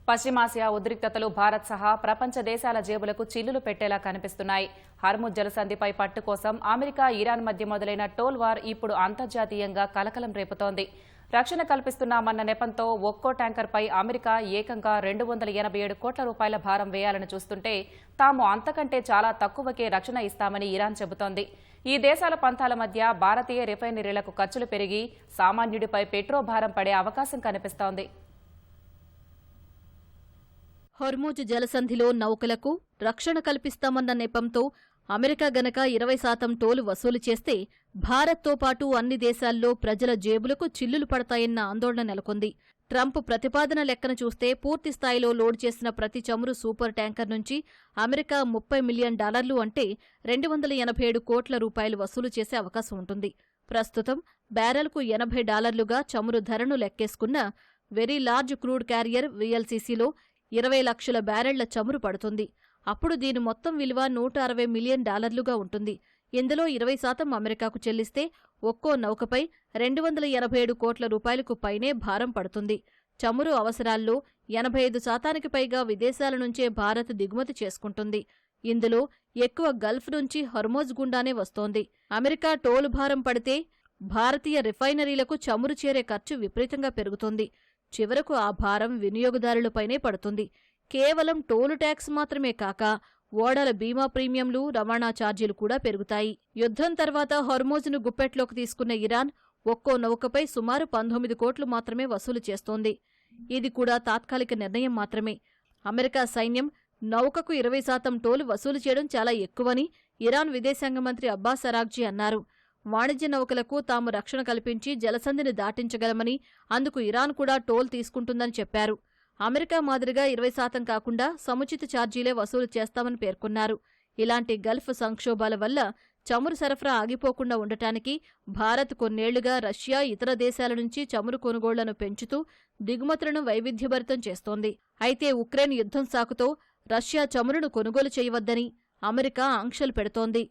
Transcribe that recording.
పశ్చిమాసియా ఉద్రిక్తతలు భారత్ సహా ప్రపంచ దేశాల జేబులకు చిల్లులు పెట్టేలా కనిపిస్తున్నాయి. హర్ముజ్ జలసంధిపై పట్టు కోసం అమెరికా, ఇరాన్ మధ్య మొదలైన టోల్ వార్ ఇప్పుడు అంతర్జాతీయంగా కలకలం రేపుతోంది. రక్షణ కల్పిస్తున్నామన్న నెపంతో ఒక్కో ట్యాంకర్పై అమెరికా ఏకంగా 287 కోట్ల రూపాయల భారం వేయాలని చూస్తుంటే తాము అంతకంటే చాలా తక్కువకే రక్షణ ఇస్తామని ఇరాన్ చెబుతోంది. ఈ దేశాల పంతాల మధ్య భారతీయ రిఫైనరీలకు ఖర్చులు పెరిగి సామాన్యుడిపై పెట్రో భారం పడే అవకాశం కనిపిస్తోంది. హర్ముజ్ జలసంధిలో నౌకలకు రక్షణ కల్పిస్తామన్న నెపంతో అమెరికా గనక 20% టోలు వసూలు చేస్తే భారత్తో పాటు అన్ని దేశాల్లో ప్రజల జేబులకు చిల్లులు పడతాయన్న ఆందోళన నెలకొంది. ట్రంప్ ప్రతిపాదన లెక్కన చూస్తే పూర్తిస్థాయిలో లోడ్ చేసిన ప్రతి చమురు సూపర్ ట్యాంకర్ నుంచి అమెరికా $30 మిలియన్ అంటే 287 కోట్ల రూపాయలు వసూలు చేసే అవకాశం ఉంటుంది. ప్రస్తుతం బ్యారెల్కు $80గా చమురు ధరను లెక్కేసుకున్న వెరీ లార్జ్ క్రూడ్ క్యారియర్ VLCCలో 20 లక్షల బ్యారెళ్ల చమురు పడుతుంది. అప్పుడు దీని మొత్తం విలువ $160 మిలియన్ ఉంటుంది. ఇందులో 20% అమెరికాకు చెల్లిస్తే ఒక్కో నౌకపై 287 కోట్ల రూపాయలకు పైనే భారం పడుతుంది. చమురు అవసరాల్లో 85% పైగా విదేశాల నుంచే భారత్ దిగుమతి చేసుకుంటుంది. ఇందులో ఎక్కువ గల్ఫ్ నుంచి హర్ముజ్ గుండానే వస్తోంది. అమెరికా టోలు భారం పడితే భారతీయ రిఫైనరీలకు చమురు చేరే ఖర్చు విపరీతంగా పెరుగుతోంది. చివరకు ఆ భారం వినియోగదారులపైనే పడుతుంది. కేవలం టోలు ట్యాక్స్ మాత్రమే కాక ఓడల బీమా ప్రీమియంలు, రవాణా ఛార్జీలు కూడా పెరుగుతాయి. యుద్ధం తర్వాత హర్ముజ్ను గుప్పెట్లోకి తీసుకున్న ఇరాన్ ఒక్కో నౌకపై సుమారు 19 కోట్లు మాత్రమే వసూలు చేస్తోంది. ఇది కూడా తాత్కాలిక నిర్ణయం మాత్రమే. అమెరికా సైన్యం నౌకకు 20% టోలు వసూలు చేయడం చాలా ఎక్కువని ఇరాన్ విదేశాంగ మంత్రి అబ్బాస్ అరాగ్జీ అన్నారు. వాణిజ్య నౌకలకు తాము రక్షణ కల్పించి జలసంధిని దాటించగలమని, అందుకు ఇరాన్ కూడా టోల్ తీసుకుంటుందని చెప్పారు. అమెరికా మాదిరిగా 20% కాకుండా సముచిత ఛార్జీలే వసూలు చేస్తామని పేర్కొన్నారు. ఇలాంటి గల్ఫ్ సంక్షోభాల వల్ల చమురు సరఫరా ఆగిపోకుండా ఉండటానికి భారత్ కొన్నేళ్లుగా రష్యా, ఇతర దేశాల నుంచి చమురు కొనుగోళ్లను పెంచుతూ దిగుమతులను వైవిధ్యభరితం చేస్తోంది. అయితే ఉక్రెయిన్ యుద్ధం సాకుతో రష్యా చమురును కొనుగోలు చేయవద్దని అమెరికా ఆంక్షలు పెడుతోంది.